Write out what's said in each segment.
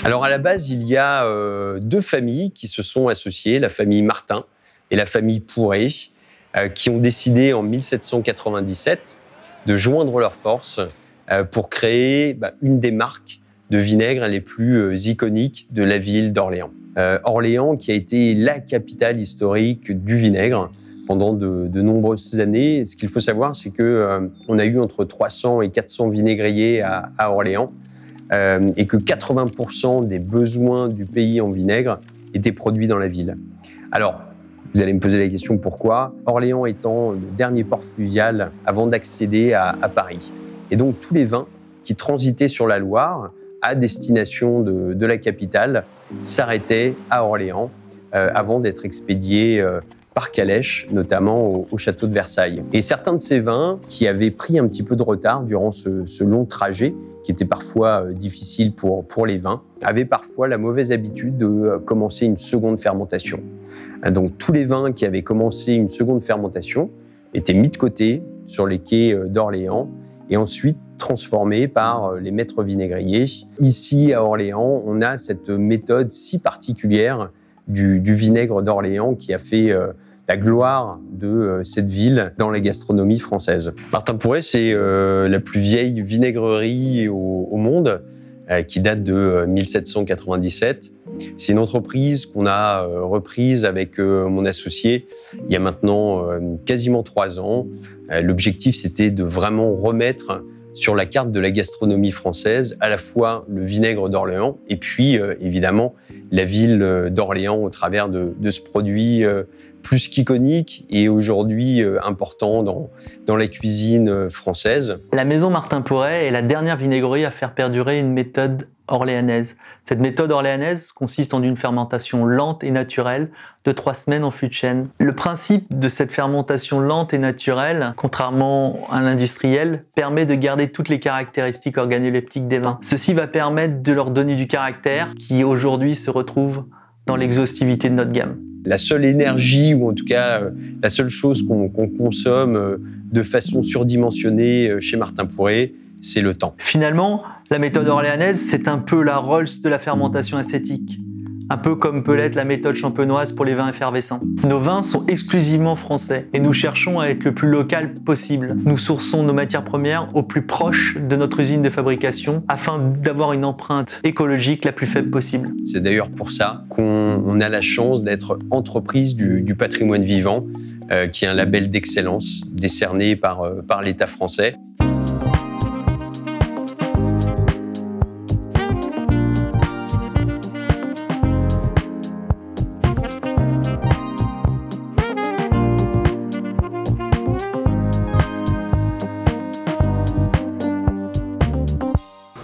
Alors à la base, il y a deux familles qui se sont associées, la famille Martin et la famille Pourret, qui ont décidé en 1797 de joindre leurs forces pour créer une des marques de vinaigre les plus iconiques de la ville d'Orléans. Orléans qui a été la capitale historique du vinaigre pendant de nombreuses années. Ce qu'il faut savoir, c'est qu'on a eu entre 300 et 400 vinaigriers à Orléans et que 80% des besoins du pays en vinaigre étaient produits dans la ville. Alors, vous allez me poser la question pourquoi ? Orléans étant le dernier port fluvial avant d'accéder à Paris. Et donc, tous les vins qui transitaient sur la Loire à destination de la capitale s'arrêtaient à Orléans avant d'être expédiés par calèche, notamment au château de Versailles. Et certains de ces vins qui avaient pris un petit peu de retard durant ce long trajet, qui était parfois difficile pour les vins, avaient parfois la mauvaise habitude de commencer une seconde fermentation. Donc tous les vins qui avaient commencé une seconde fermentation étaient mis de côté sur les quais d'Orléans et ensuite transformés par les maîtres vinaigriers. Ici à Orléans, on a cette méthode si particulière du vinaigre d'Orléans qui a fait la gloire de cette ville dans la gastronomie française. Martin Pourret, c'est la plus vieille vinaigrerie au monde, qui date de 1797. C'est une entreprise qu'on a reprise avec mon associé il y a maintenant quasiment 3 ans. L'objectif, c'était de vraiment remettre sur la carte de la gastronomie française à la fois le vinaigre d'Orléans et puis évidemment la ville d'Orléans au travers de ce produit plus qu'iconique et aujourd'hui important dans la cuisine française. La maison Martin Pourret est la dernière vinaigrerie à faire perdurer une méthode orléanaise. Cette méthode orléanaise consiste en une fermentation lente et naturelle de 3 semaines en fût de chêne. Le principe de cette fermentation lente et naturelle, contrairement à l'industriel, permet de garder toutes les caractéristiques organoleptiques des vins. Ceci va permettre de leur donner du caractère qui aujourd'hui se retrouve dans l'exhaustivité de notre gamme. La seule énergie, ou en tout cas la seule chose qu'on consomme de façon surdimensionnée chez Martin Pourret, c'est le temps. Finalement, la méthode orléanaise, c'est un peu la Rolls de la fermentation acétique. Un peu comme peut l'être la méthode champenoise pour les vins effervescents. Nos vins sont exclusivement français et nous cherchons à être le plus local possible. Nous sourçons nos matières premières au plus proche de notre usine de fabrication afin d'avoir une empreinte écologique la plus faible possible. C'est d'ailleurs pour ça qu'on a la chance d'être entreprise du patrimoine vivant, qui est un label d'excellence décerné par l'État français.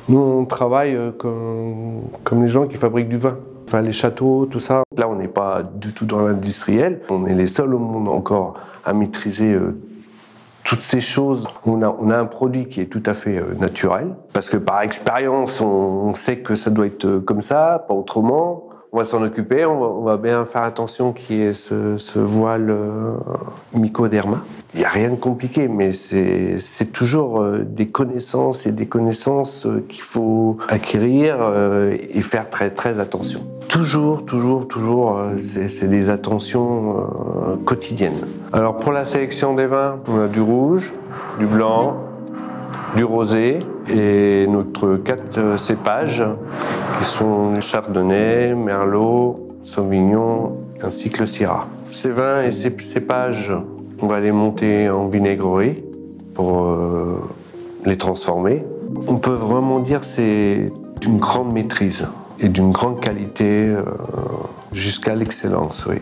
Nous, on travaille comme les gens qui fabriquent du vin. Enfin, les châteaux, tout ça. Là, on n'est pas du tout dans l'industriel. On est les seuls au monde encore à maîtriser toutes ces choses. On a un produit qui est tout à fait naturel. Parce que par expérience, on sait que ça doit être comme ça, pas autrement. On va s'en occuper, on va bien faire attention qu'il y ait ce voile mycoderma. Il n'y a rien de compliqué, mais c'est toujours des connaissances et des connaissances qu'il faut acquérir et faire très, très attention. Toujours, c'est des attentions quotidiennes. Alors pour la sélection des vins, on a du rouge, du blanc, du rosé et notre 4 cépages qui sont le chardonnay, merlot, sauvignon ainsi que le syrah. Ces vins et ces cépages, on va les monter en vinaigrerie pour les transformer. On peut vraiment dire que c'est d'une grande maîtrise et d'une grande qualité jusqu'à l'excellence, oui.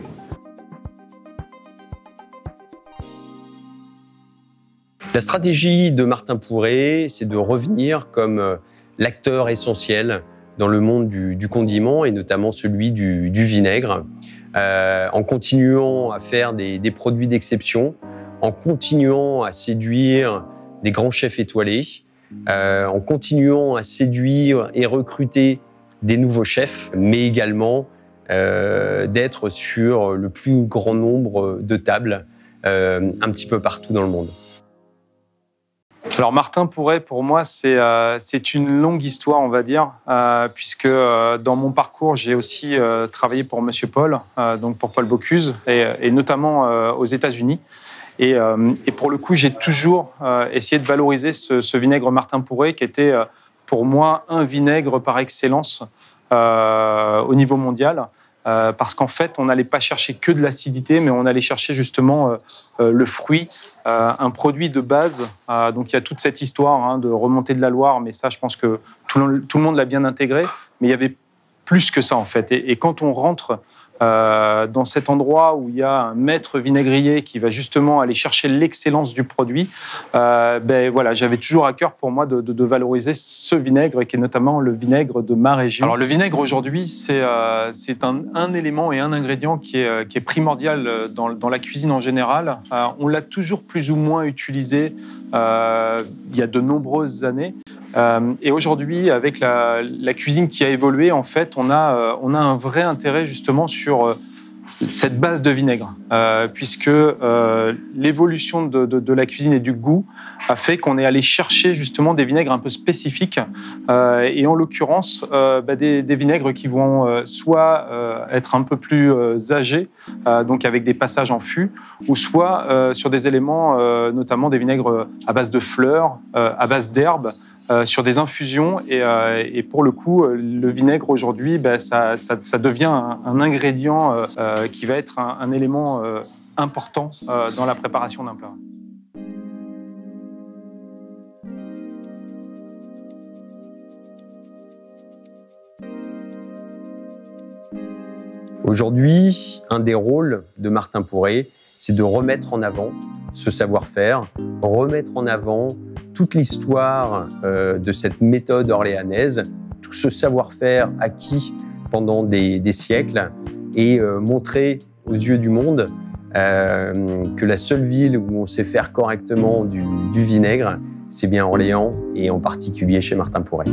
La stratégie de Martin Pourret, c'est de revenir comme l'acteur essentiel dans le monde du condiment et notamment celui du vinaigre, en continuant à faire des produits d'exception, en continuant à séduire des grands chefs étoilés, en continuant à séduire et recruter des nouveaux chefs, mais également d'être sur le plus grand nombre de tables un petit peu partout dans le monde. Alors Martin Pourret, pour moi, c'est une longue histoire, on va dire, puisque dans mon parcours, j'ai aussi travaillé pour Monsieur Paul, donc pour Paul Bocuse, et notamment aux États-Unis. Et pour le coup, j'ai toujours essayé de valoriser ce vinaigre Martin Pourret, qui était pour moi un vinaigre par excellence au niveau mondial. Parce qu'en fait, on n'allait pas chercher que de l'acidité, mais on allait chercher justement le fruit, un produit de base. Donc il y a toute cette histoire de remontée de la Loire, mais ça, je pense que tout le monde l'a bien intégré. Mais il y avait plus que ça, en fait. Et quand on rentre dans cet endroit où il y a un maître vinaigrier qui va justement aller chercher l'excellence du produit, voilà, j'avais toujours à cœur pour moi de valoriser ce vinaigre, qui est notamment le vinaigre de ma région. Alors le vinaigre aujourd'hui, c'est un élément et un ingrédient qui est primordial dans la cuisine en général. On l'a toujours plus ou moins utilisé il y a de nombreuses années. Et aujourd'hui, avec la cuisine qui a évolué, en fait, on a un vrai intérêt justement sur cette base de vinaigre, puisque l'évolution de la cuisine et du goût a fait qu'on est allé chercher justement des vinaigres un peu spécifiques, et en l'occurrence des vinaigres qui vont soit être un peu plus âgés, donc avec des passages en fût, ou soit sur des éléments, notamment des vinaigres à base de fleurs, à base d'herbes, sur des infusions, et pour le coup, le vinaigre aujourd'hui, ça devient un ingrédient qui va être un élément important dans la préparation d'un plat. Aujourd'hui, un des rôles de Martin Pourret, c'est de remettre en avant ce savoir-faire, remettre en avant toute l'histoire de cette méthode orléanaise, tout ce savoir-faire acquis pendant des siècles, et montrer aux yeux du monde que la seule ville où on sait faire correctement du vinaigre, c'est bien Orléans, et en particulier chez Martin Pourret.